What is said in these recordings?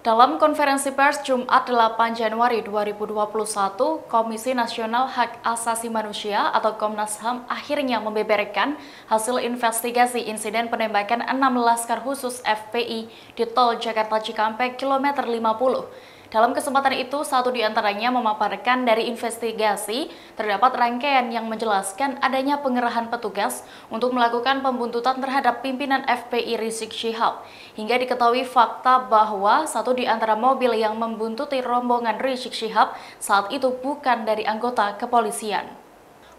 Dalam konferensi pers Jumat 8 Januari 2021, Komisi Nasional Hak Asasi Manusia atau Komnas HAM akhirnya membeberkan hasil investigasi insiden penembakan 6 laskar khusus FPI di Tol Jakarta Cikampek kilometer 50. Dalam kesempatan itu, satu di antaranya memaparkan dari investigasi terdapat rangkaian yang menjelaskan adanya pengerahan petugas untuk melakukan pembuntutan terhadap pimpinan FPI Rizik Syihab. Hingga diketahui fakta bahwa satu di antara mobil yang membuntuti rombongan Rizik Syihab saat itu bukan dari anggota kepolisian.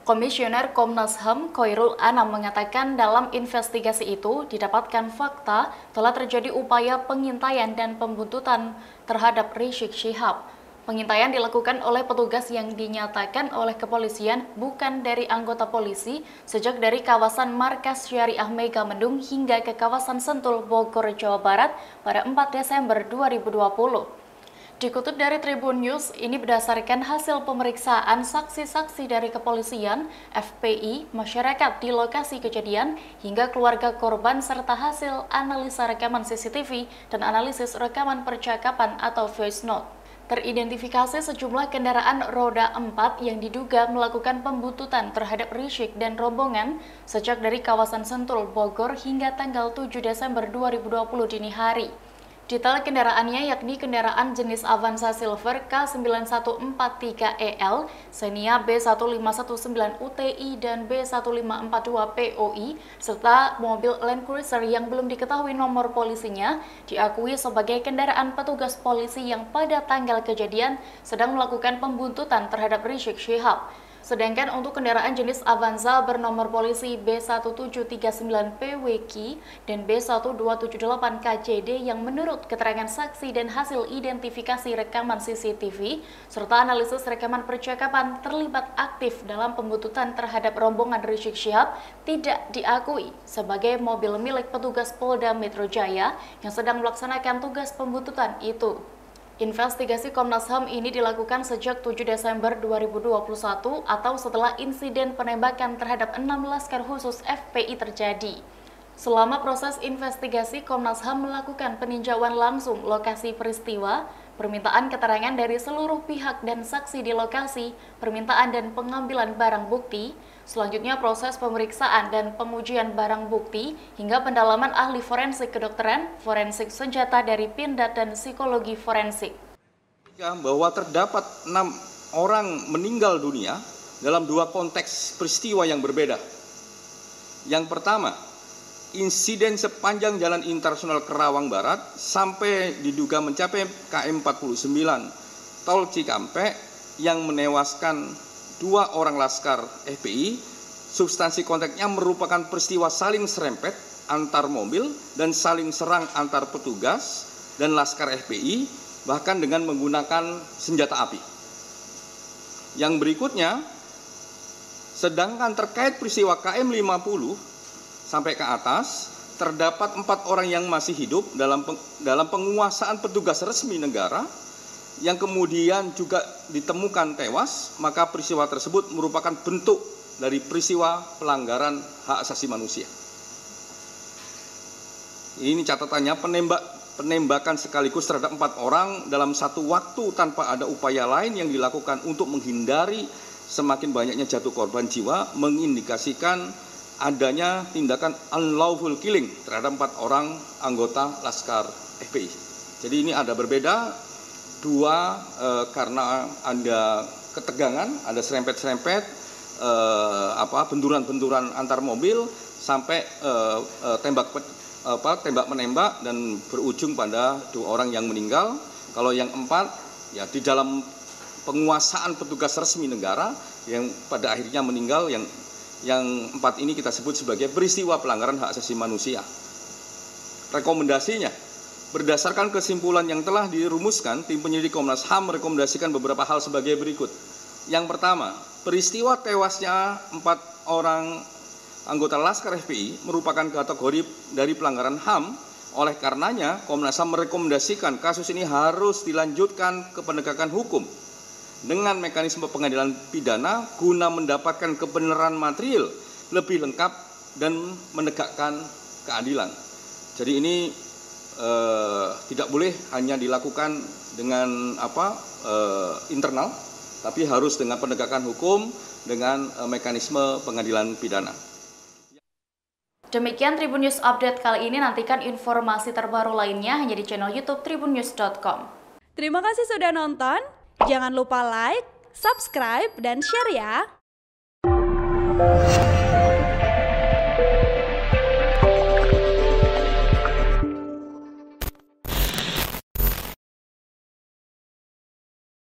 Komisioner Komnas HAM Khoirul Anam mengatakan dalam investigasi itu didapatkan fakta telah terjadi upaya pengintaian dan pembuntutan terhadap Rizik Syihab. Pengintaian dilakukan oleh petugas yang dinyatakan oleh kepolisian bukan dari anggota polisi sejak dari kawasan Markas Syariah Megamendung hingga ke kawasan Sentul, Bogor, Jawa Barat pada 4 Desember 2020. Dikutip dari Tribun News, ini berdasarkan hasil pemeriksaan saksi-saksi dari kepolisian, FPI, masyarakat di lokasi kejadian, hingga keluarga korban serta hasil analisa rekaman CCTV dan analisis rekaman percakapan atau voice note. Teridentifikasi sejumlah kendaraan roda 4 yang diduga melakukan pembuntutan terhadap Rizik dan rombongan sejak dari kawasan Sentul, Bogor hingga tanggal 7 Desember 2020 dini hari. Detail kendaraannya yakni kendaraan jenis Avanza Silver K9143EL, Xenia B1519 UTI dan B1542 POI, serta mobil Land Cruiser yang belum diketahui nomor polisinya, diakui sebagai kendaraan petugas polisi yang pada tanggal kejadian sedang melakukan pembuntutan terhadap Rizik Syihab. Sedangkan untuk kendaraan jenis Avanza bernomor polisi B1739PWQ dan B1278KJD yang menurut keterangan saksi dan hasil identifikasi rekaman CCTV serta analisis rekaman percakapan terlibat aktif dalam pembuntutan terhadap rombongan Rizik Syihab tidak diakui sebagai mobil milik petugas Polda Metro Jaya yang sedang melaksanakan tugas pembuntutan itu. Investigasi Komnas HAM ini dilakukan sejak 7 Desember 2021 atau setelah insiden penembakan terhadap 6 laskar khusus FPI terjadi. Selama proses investigasi, Komnas HAM melakukan peninjauan langsung lokasi peristiwa, permintaan keterangan dari seluruh pihak dan saksi di lokasi, permintaan dan pengambilan barang bukti, selanjutnya proses pemeriksaan dan pengujian barang bukti, hingga pendalaman ahli forensik kedokteran, forensik senjata dari Pindad dan psikologi forensik. Bahwa terdapat 6 orang meninggal dunia dalam dua konteks peristiwa yang berbeda. Yang pertama, insiden sepanjang Jalan Internasional Kerawang Barat sampai diduga mencapai KM 49 Tol Cikampek yang menewaskan 2 orang laskar FPI. Substansi konteksnya merupakan peristiwa saling serempet antar mobil dan saling serang antar petugas dan laskar FPI, bahkan dengan menggunakan senjata api. Yang berikutnya, sedangkan terkait peristiwa KM 50 sampai ke atas, terdapat 4 orang yang masih hidup dalam penguasaan petugas resmi negara yang kemudian juga ditemukan tewas, maka peristiwa tersebut merupakan bentuk dari peristiwa pelanggaran hak asasi manusia. Ini catatannya, penembakan sekaligus terhadap 4 orang dalam satu waktu tanpa ada upaya lain yang dilakukan untuk menghindari semakin banyaknya jatuh korban jiwa, mengindikasikan adanya tindakan unlawful killing terhadap 4 orang anggota laskar FPI. Jadi ini ada berbeda, 2 karena ada ketegangan, ada serempet-serempet, benturan-benturan antar mobil sampai tembak menembak dan berujung pada 2 orang yang meninggal. Kalau yang 4 ya di dalam penguasaan petugas resmi negara yang pada akhirnya meninggal. Yang 4 ini kita sebut sebagai peristiwa pelanggaran hak asasi manusia. Rekomendasinya, berdasarkan kesimpulan yang telah dirumuskan, tim penyidik Komnas HAM merekomendasikan beberapa hal sebagai berikut. Yang pertama, peristiwa tewasnya 4 orang anggota laskar FPI merupakan kategori dari pelanggaran HAM. Oleh karenanya, Komnas HAM merekomendasikan kasus ini harus dilanjutkan ke penegakan hukum dengan mekanisme pengadilan pidana guna mendapatkan kebenaran material lebih lengkap dan menegakkan keadilan. Jadi ini tidak boleh hanya dilakukan dengan internal, tapi harus dengan penegakan hukum dengan mekanisme pengadilan pidana. Demikian Tribun News Update kali ini. Nantikan informasi terbaru lainnya hanya di channel YouTube tribunnews.com. Terima kasih sudah nonton. Jangan lupa like, subscribe, dan share ya.